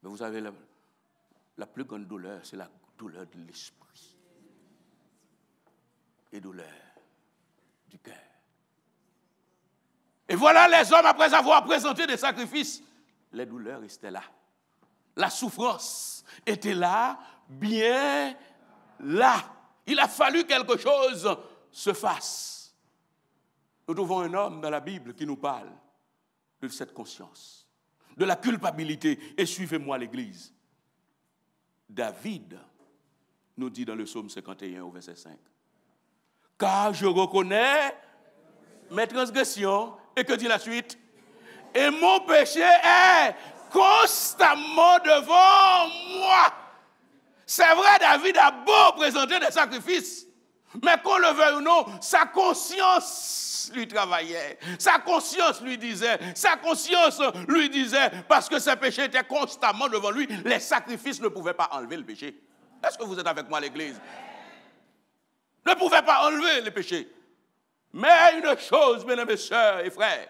Mais vous savez, la plus grande douleur, c'est la douleur de l'esprit. Et douleur du cœur. Et voilà les hommes, après avoir présenté des sacrifices, les douleurs restaient là. La souffrance était là, bien là. Il a fallu quelque chose se fasse. Nous trouvons un homme dans la Bible qui nous parle de cette conscience, de la culpabilité. Et suivez-moi l'Église. David nous dit dans le psaume 51 au verset 5. Car je reconnais mes transgressions. Et que dit la suite? Et mon péché est constamment devant moi. C'est vrai, David a beau présenter des sacrifices, mais qu'on le veuille ou non, sa conscience lui travaillait. Sa conscience lui disait, parce que ses péchés étaient constamment devant lui, les sacrifices ne pouvaient pas enlever le péché. Est-ce que vous êtes avec moi à l'église? Ne pouvaient pas enlever le péché. Mais une chose, mesdames et sœurs et frères,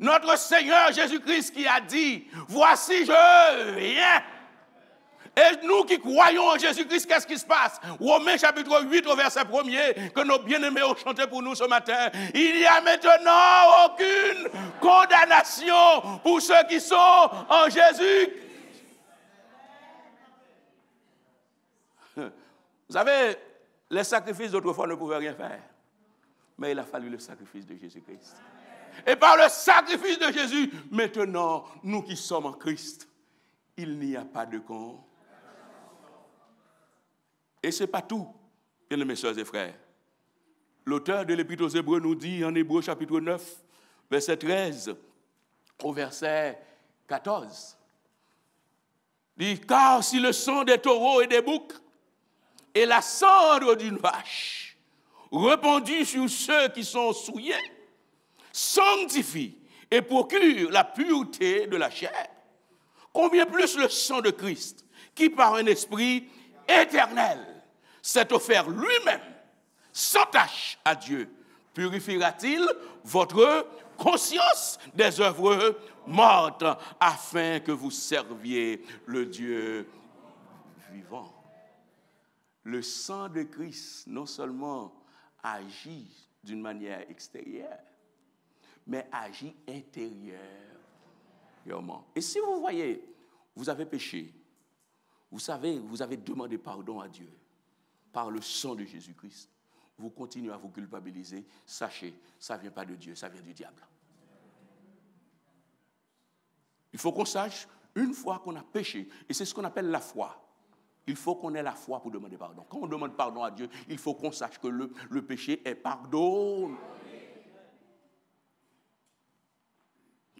notre Seigneur Jésus-Christ qui a dit, voici je viens. Et nous qui croyons en Jésus-Christ, qu'est-ce qui se passe? Romains chapitre 8 au verset 1er, que nos bien-aimés ont chanté pour nous ce matin. Il n'y a maintenant aucune condamnation pour ceux qui sont en Jésus. Vous savez, les sacrifices d'autrefois ne pouvaient rien faire. Mais il a fallu le sacrifice de Jésus-Christ. Et par le sacrifice de Jésus, maintenant, nous qui sommes en Christ, il n'y a pas de condamnation. Et ce n'est pas tout, bien mes soeurs et frères. L'auteur de l'Épître aux Hébreux nous dit en Hébreux chapitre 9, verset 13 au verset 14. Il dit, car si le sang des taureaux et des boucs et la cendre d'une vache répandue sur ceux qui sont souillés sanctifie et procure la pureté de la chair, combien plus le sang de Christ, qui par un esprit éternel s'est offert lui-même sans tache à Dieu, purifiera-t-il votre conscience des œuvres mortes afin que vous serviez le Dieu vivant. Le sang de Christ non seulement agit d'une manière extérieure, mais agit intérieurement. Et si vous voyez, vous avez péché, vous savez, vous avez demandé pardon à Dieu par le sang de Jésus-Christ, vous continuez à vous culpabiliser, sachez, ça ne vient pas de Dieu, ça vient du diable. Il faut qu'on sache, une fois qu'on a péché, et c'est ce qu'on appelle la foi, il faut qu'on ait la foi pour demander pardon. Quand on demande pardon à Dieu, il faut qu'on sache que le péché est pardonné.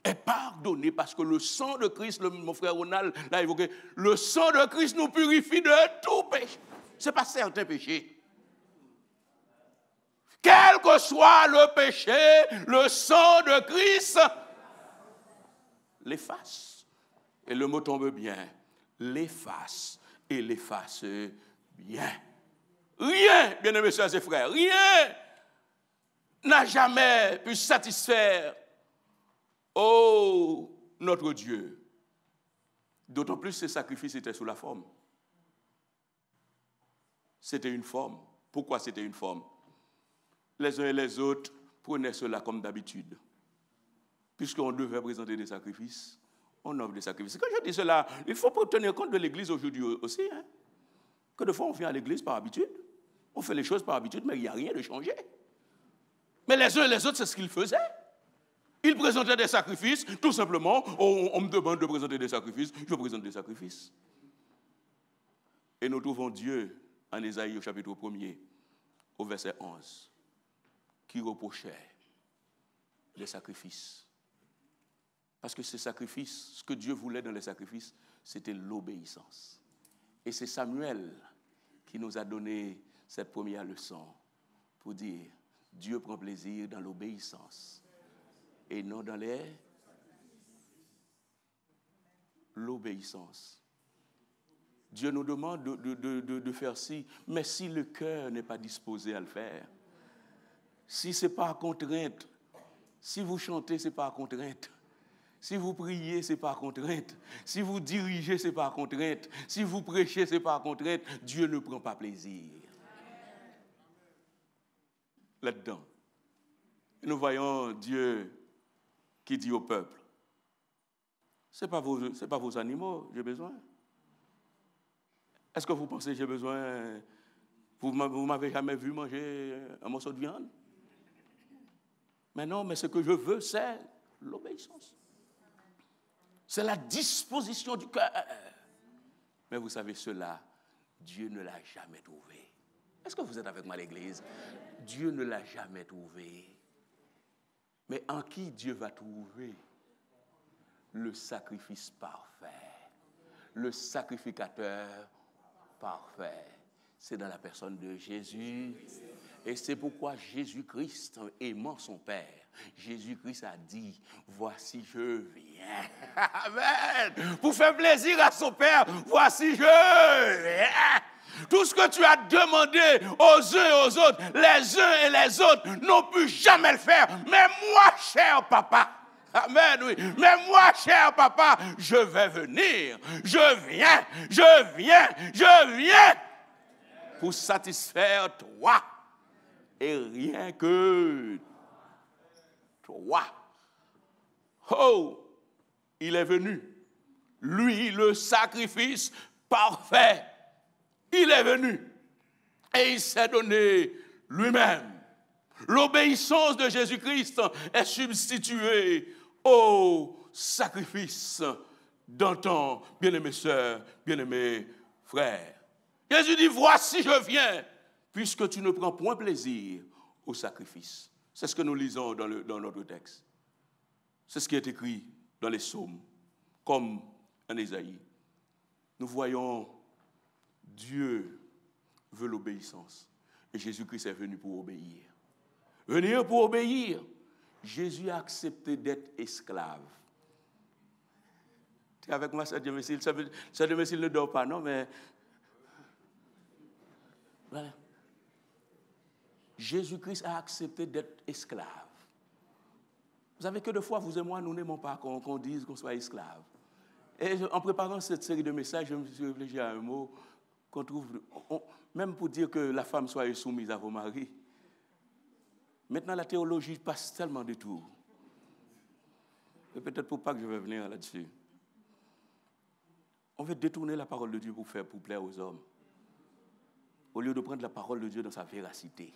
Est pardonné parce que le sang de Christ, mon frère Ronald l'a évoqué, le sang de Christ nous purifie de tout péché. Ce n'est pas certains péchés. Quel que soit le péché, le sang de Christ l'efface. Et le mot tombe bien, l'efface et l'efface bien. Rien, bien-aimés sœurs et frères, rien n'a jamais pu satisfaire notre Dieu. D'autant plus ces sacrifices étaient sous la forme. C'était une forme. Pourquoi c'était une forme? Les uns et les autres prenaient cela comme d'habitude. Puisqu'on devait présenter des sacrifices, on offre des sacrifices. Quand je dis cela, il faut tenir compte de l'Église aujourd'hui aussi. Que de fois on vient à l'Église par habitude, on fait les choses par habitude, mais il n'y a rien de changé. Mais les uns et les autres, c'est ce qu'ils faisaient. Ils présentaient des sacrifices, tout simplement, on me demande de présenter des sacrifices, je présente des sacrifices. Et nous trouvons Dieu en Ésaïe au chapitre 1er, au verset 11, qui reprochait les sacrifices. Parce que ces sacrifices, ce que Dieu voulait dans les sacrifices, c'était l'obéissance. Et c'est Samuel qui nous a donné cette première leçon pour dire, Dieu prend plaisir dans l'obéissance et non dans l'obéissance. Dieu nous demande de faire ci, mais si le cœur n'est pas disposé à le faire, si ce n'est pas à contrainte, si vous chantez, ce n'est pas à contrainte, Si vous priez, ce n'est pas contrainte. Si vous dirigez, ce n'est pas contrainte. Si vous prêchez, ce n'est pas contrainte. Dieu ne prend pas plaisir là-dedans. Nous voyons Dieu qui dit au peuple, ce n'est pas vos animaux, j'ai besoin. Est-ce que vous pensez que j'ai besoin? Vous ne m'avez jamais vu manger un morceau de viande? Mais non, mais ce que je veux, c'est l'obéissance. C'est la disposition du cœur. Mais vous savez, cela, Dieu ne l'a jamais trouvé. Est-ce que vous êtes avec moi à l'église? Dieu ne l'a jamais trouvé. Mais en qui Dieu va trouver le sacrifice parfait, le sacrificateur parfait? C'est dans la personne de Jésus. Et c'est pourquoi Jésus-Christ, aimant son Père, Jésus-Christ a dit, voici je viens. Amen. Pour faire plaisir à son Père, voici je viens. Tout ce que tu as demandé aux uns et aux autres, les uns et les autres n'ont pu jamais le faire. Mais moi, cher papa, amen, oui. Mais moi, cher papa, je vais venir. Je viens pour satisfaire toi. Et rien que toi. Oh, il est venu. Lui, le sacrifice parfait. Il est venu. Et il s'est donné lui-même. L'obéissance de Jésus-Christ est substituée au sacrifice d'antan, bien-aimés sœurs, bien-aimés frères. Jésus dit, voici je viens, puisque tu ne prends point plaisir au sacrifice. C'est ce que nous lisons dans notre texte. C'est ce qui est écrit dans les psaumes, comme en Ésaïe. Nous voyons Dieu veut l'obéissance. Et Jésus-Christ est venu pour obéir. Venir pour obéir. Jésus a accepté d'être esclave. Tu es avec moi, Sœur Dieu-Messil? Sœur Dieu-Messil ne dort pas, non, mais... Voilà. Jésus-Christ a accepté d'être esclave. Vous savez que de fois, vous et moi, nous n'aimons pas qu'on dise qu'on soit esclave. Et en préparant cette série de messages, je me suis réfléchi à un mot qu'on trouve, même pour dire que la femme soit soumise à vos maris. Maintenant, la théologie passe tellement de tours. Et peut-être pour pas que je vais venir là-dessus. On veut détourner la parole de Dieu pour plaire aux hommes. Au lieu de prendre la parole de Dieu dans sa véracité.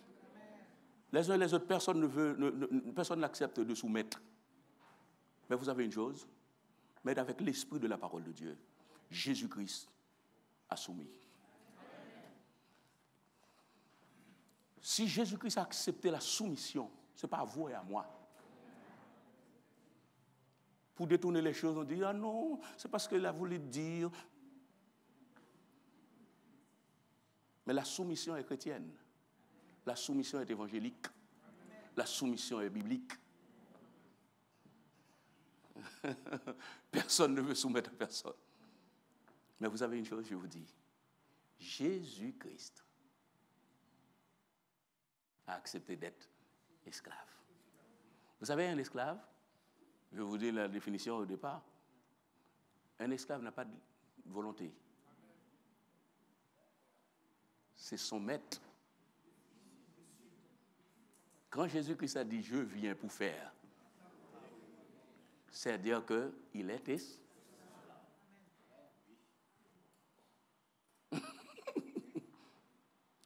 Les uns et les autres, personne n'accepte de soumettre. Mais vous savez une chose, mais avec l'esprit de la parole de Dieu, Jésus-Christ a soumis. Si Jésus-Christ a accepté la soumission, ce n'est pas à vous et à moi. Pour détourner les choses, on dit, ah non, c'est parce qu'il a voulu dire. Mais la soumission est chrétienne. La soumission est évangélique. La soumission est biblique. Personne ne veut soumettre à personne. Mais vous avez une chose, je vous dis. Jésus-Christ a accepté d'être esclave. Vous savez, un esclave, je vais vous dire la définition au départ, un esclave n'a pas de volonté. C'est son maître. Quand Jésus-Christ a dit « je viens pour faire », c'est-à-dire qu'il est esclave.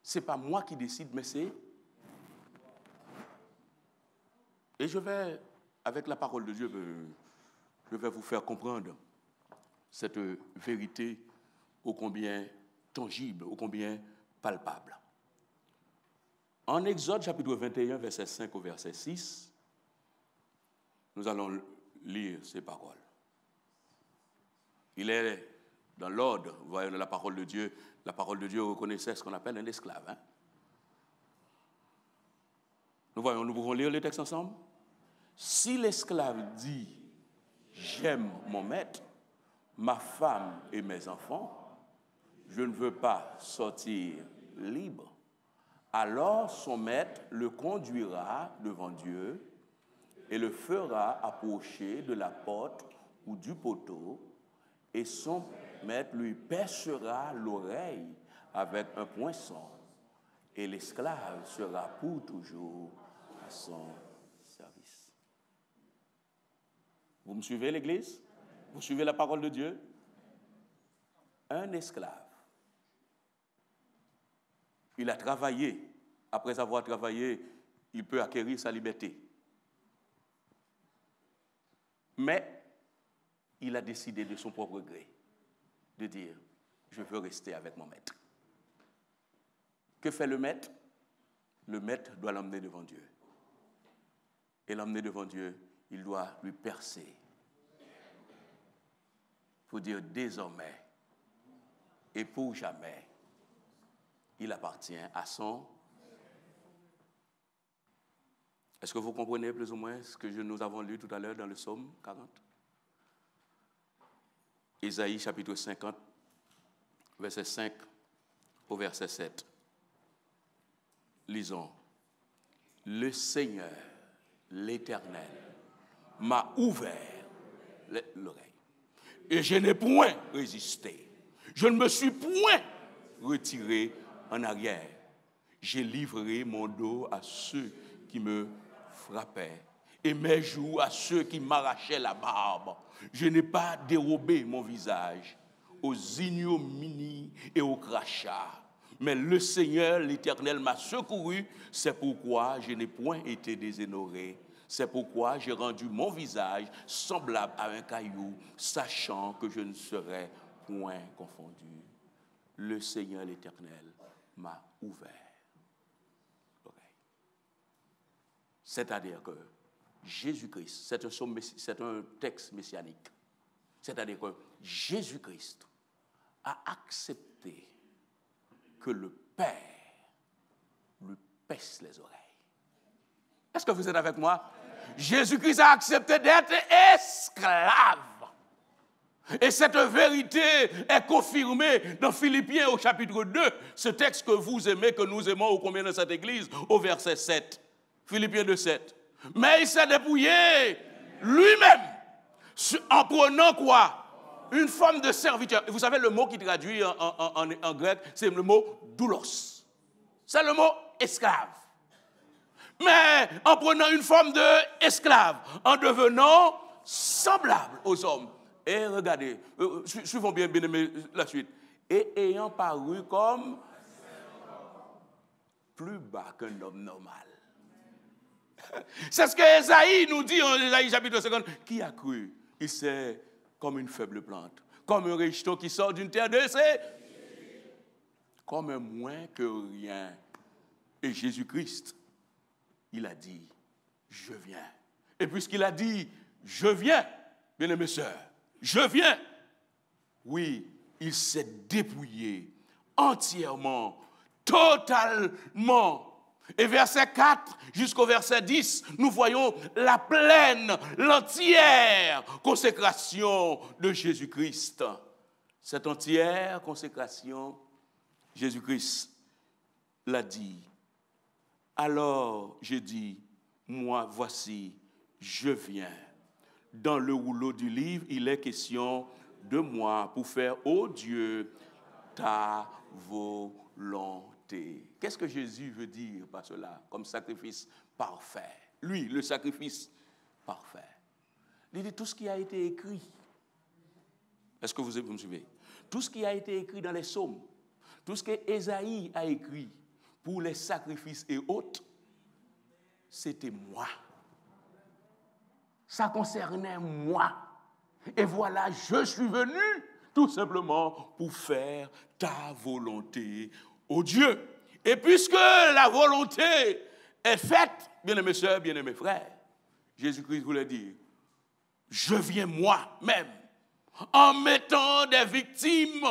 Ce n'est pas moi qui décide, mais c'est... Et je vais, avec la parole de Dieu, je vais vous faire comprendre cette vérité ô combien tangible, ô combien palpable. En Exode, chapitre 21, verset 5 au verset 6, nous allons lire ces paroles. Il est dans l'ordre, vous voyez, de la parole de Dieu. La parole de Dieu reconnaissait ce qu'on appelle un esclave. Hein? Nous pouvons lire le texte ensemble. Si l'esclave dit « j'aime mon maître, ma femme et mes enfants, je ne veux pas sortir libre, alors son maître le conduira devant Dieu et le fera approcher de la porte ou du poteau, et son maître lui percera l'oreille avec un poinçon, et l'esclave sera pour toujours à son service. Vous me suivez, l'Église? Vous suivez la parole de Dieu? Un esclave, il a travaillé. Après avoir travaillé, il peut acquérir sa liberté. Mais il a décidé de son propre gré de dire, je veux rester avec mon maître. Que fait le maître? Le maître doit l'emmener devant Dieu. Et l'emmener devant Dieu, il doit lui percer. Pour dire désormais et pour jamais, il appartient à son. Est-ce que vous comprenez plus ou moins ce que nous avons lu tout à l'heure dans le psaume 40? Ésaïe chapitre 50, verset 5 au verset 7. Lisons. Le Seigneur, l'Éternel, m'a ouvert l'oreille. Et je n'ai point résisté. Je ne me suis point retiré en arrière. J'ai livré mon dos à ceux qui me frappaient et mes joues à ceux qui m'arrachaient la barbe. Je n'ai pas dérobé mon visage aux ignominies et aux crachats. Mais le Seigneur, l'Éternel, m'a secouru. C'est pourquoi je n'ai point été déshonoré. C'est pourquoi j'ai rendu mon visage semblable à un caillou, sachant que je ne serai point confondu. Le Seigneur, l'Éternel, m'a ouvert l'oreille. C'est-à-dire que Jésus-Christ, c'est un texte messianique. C'est-à-dire que Jésus-Christ a accepté que le Père lui pèse les oreilles. Est-ce que vous êtes avec moi? Jésus-Christ a accepté d'être esclave. Et cette vérité est confirmée dans Philippiens au chapitre 2, ce texte que vous aimez, que nous aimons au combien de cette église, au verset 7. Philippiens 2, 7. Mais il s'est dépouillé lui-même en prenant quoi? Une forme de serviteur. Vous savez, le mot qui traduit en grec, c'est le mot doulos. C'est le mot esclave. Mais en prenant une forme d'esclave, en devenant semblable aux hommes. Et regardez, suivons bien aimé la suite. Et ayant paru comme plus bas qu'un homme normal. C'est ce que Ésaïe nous dit en Ésaïe chapitre 50. Qui a cru? Il s'est comme une faible plante, comme un rejeton qui sort d'une terre de ses, comme un moins que rien. Et Jésus-Christ, il a dit, je viens. Et puisqu'il a dit, je viens, bien-aimés sœurs, je viens. Oui, il s'est dépouillé entièrement, totalement. Et verset 4 jusqu'au verset 10, nous voyons la pleine, l'entière consécration de Jésus-Christ. Cette entière consécration, Jésus-Christ l'a dit. Alors, j'ai dit, moi, voici, je viens. Dans le rouleau du livre, il est question de moi pour faire, ô Dieu, ta volonté. Qu'est-ce que Jésus veut dire par cela, comme sacrifice parfait? Lui, le sacrifice parfait. Il dit tout ce qui a été écrit. Est-ce que vous me suivez? Tout ce qui a été écrit dans les psaumes, tout ce que Ésaïe a écrit pour les sacrifices et autres, c'était moi. Ça concernait moi. Et voilà, je suis venu tout simplement pour faire ta volonté, ô Dieu. Et puisque la volonté est faite, bien-aimés sœurs, bien-aimés frères, Jésus-Christ voulait dire, je viens moi-même en mettant des victimes.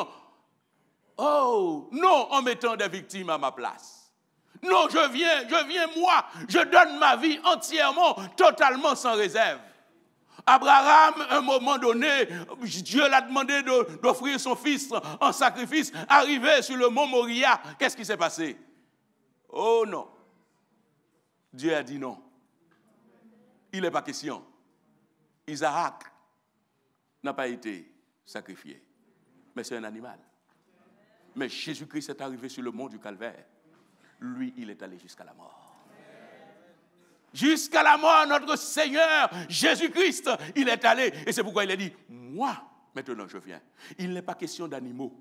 Oh, non, en mettant des victimes à ma place. Non, je viens moi, je donne ma vie entièrement, totalement sans réserve. Abraham, à un moment donné, Dieu l'a demandé d'offrir son fils en sacrifice. Arrivé sur le mont Moria, qu'est-ce qui s'est passé? Oh non. Dieu a dit non. il n'est pas question. Isaac n'a pas été sacrifié, mais c'est un animal. Mais Jésus-Christ est arrivé sur le mont du Calvaire. Lui, il est allé jusqu'à la mort. Jusqu'à la mort, notre Seigneur Jésus-Christ, il est allé. Et c'est pourquoi il a dit, moi, maintenant je viens. Il n'est pas question d'animaux.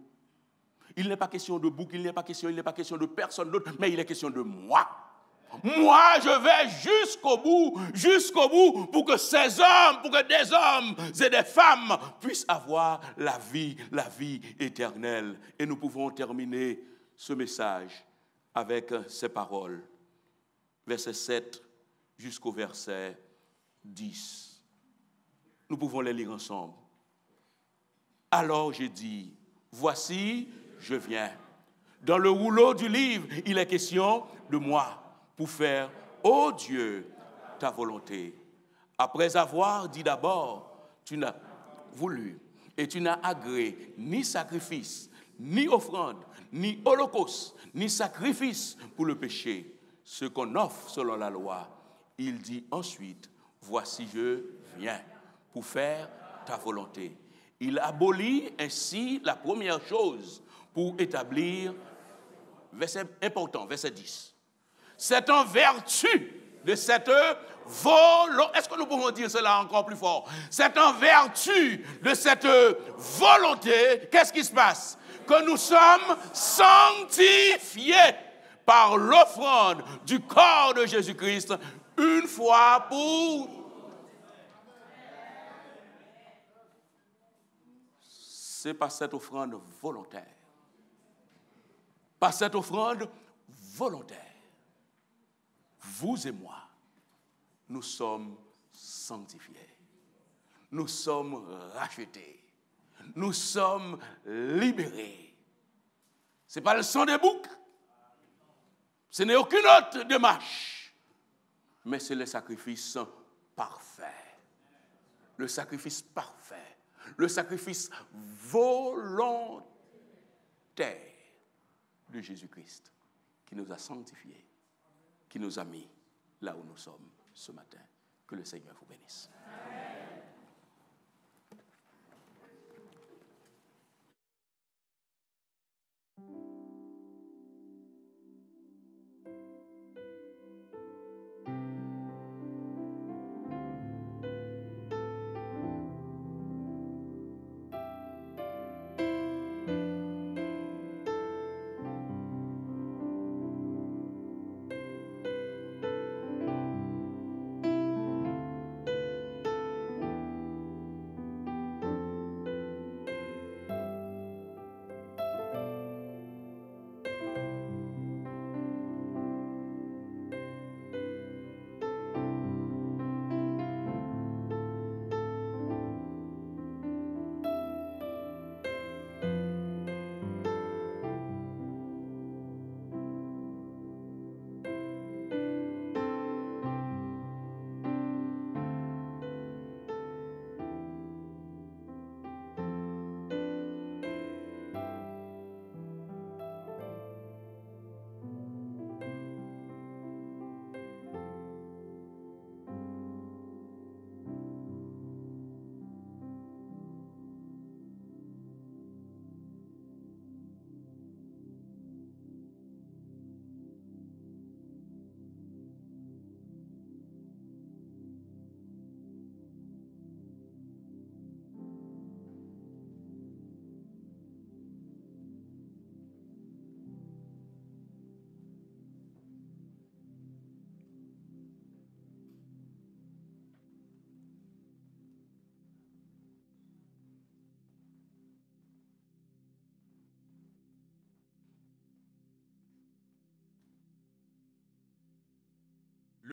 Il n'est pas question de bouc, il n'est pas question de personne d'autre, mais il est question de moi. Moi, je vais jusqu'au bout, pour que ces hommes, pour que des hommes et des femmes puissent avoir la vie éternelle. Et nous pouvons terminer ce message avec ces paroles. Verset 7 jusqu'au verset 10. Nous pouvons les lire ensemble. Alors j'ai dit, voici, je viens. Dans le rouleau du livre, il est question de moi, pour faire, ô Dieu, ta volonté. Après avoir dit d'abord, tu n'as voulu et tu n'as agréé ni sacrifice, ni offrande, ni holocauste, ni sacrifice pour le péché, ce qu'on offre selon la loi. Il dit ensuite, voici je viens pour faire ta volonté. Il abolit ainsi la première chose pour établir, verset important, verset 10. C'est en vertu de cette volonté. Est-ce que nous pouvons dire cela encore plus fort? C'est en vertu de cette volonté, qu'est-ce qui se passe? Que nous sommes sanctifiés par l'offrande du corps de Jésus-Christ une fois pour... C'est par cette offrande volontaire. Par cette offrande volontaire. Vous et moi, nous sommes sanctifiés. Nous sommes rachetés. Nous sommes libérés. Ce n'est pas le sang des boucs. Ce n'est aucune autre démarche. Mais c'est le sacrifice parfait. Le sacrifice parfait. Le sacrifice volontaire de Jésus-Christ qui nous a sanctifiés, qui nous a mis là où nous sommes ce matin. Que le Seigneur vous bénisse. Amen.